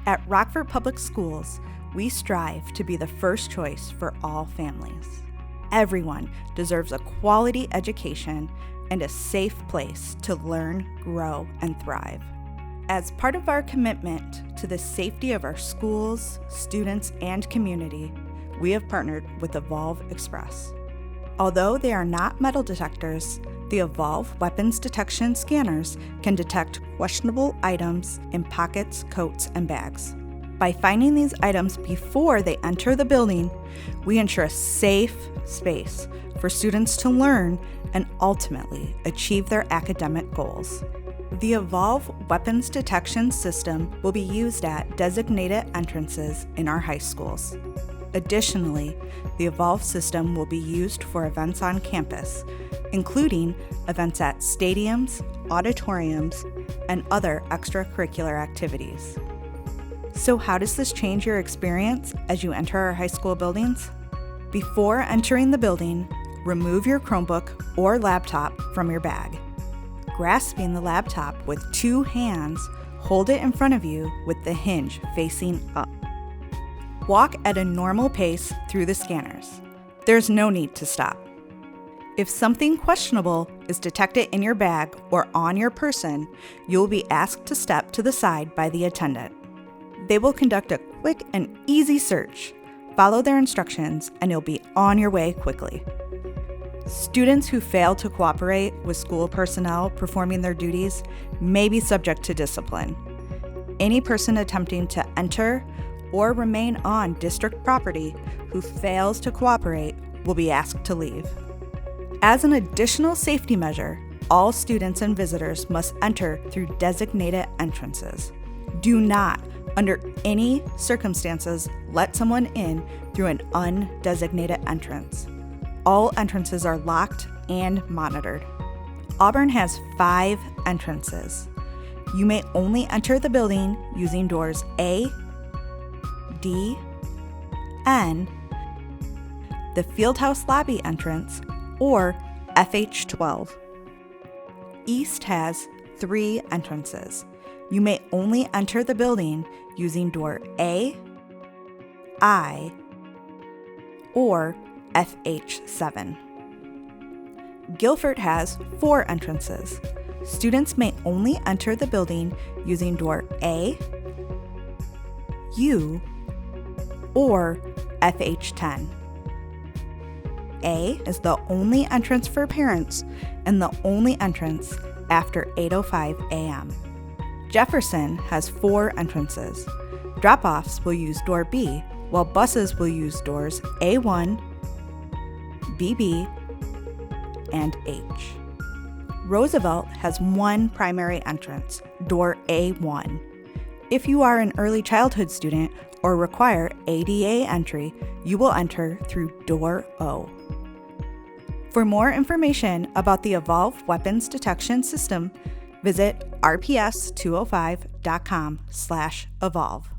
At Rockford Public Schools, we strive to be the first choice for all families. Everyone deserves a quality education and a safe place to learn, grow, and thrive. As part of our commitment to the safety of our schools, students, and community, we have partnered with Evolv Express. Although they are not metal detectors, the Evolv weapons detection scanners can detect questionable items in pockets, coats, and bags. By finding these items before they enter the building, we ensure a safe space for students to learn and ultimately achieve their academic goals. The Evolv weapons detection system will be used at designated entrances in our high schools. Additionally, the Evolv system will be used for events on campus, including events at stadiums, auditoriums, and other extracurricular activities. So how does this change your experience as you enter our high school buildings? Before entering the building, remove your Chromebook or laptop from your bag. Grasping the laptop with two hands, hold it in front of you with the hinge facing up. Walk at a normal pace through the scanners. There's no need to stop. If something questionable is detected in your bag or on your person, you'll be asked to step to the side by the attendant. They will conduct a quick and easy search. Follow their instructions and you'll be on your way quickly. Students who fail to cooperate with school personnel performing their duties may be subject to discipline. Any person attempting to enter or remain on district property who fails to cooperate will be asked to leave. As an additional safety measure, all students and visitors must enter through designated entrances. Do not, under any circumstances, let someone in through an undesignated entrance. All entrances are locked and monitored. Auburn has 5 entrances. You may only enter the building using doors A, D, N, the Fieldhouse Lobby entrance, or FH12. East has 3 entrances. You may only enter the building using door A, I, or FH7. Guilford has 4 entrances. Students may only enter the building using door A, U, or FH10. A is the only entrance for parents and the only entrance after 8:05 a.m. Jefferson has 4 entrances. Drop-offs will use door B, while buses will use doors A1, BB, and H. Roosevelt has 1 primary entrance, door A1. If you are an early childhood student or require ADA entry, you will enter through door O. For more information about the Evolv Weapons Detection System, visit rps205.com/evolv.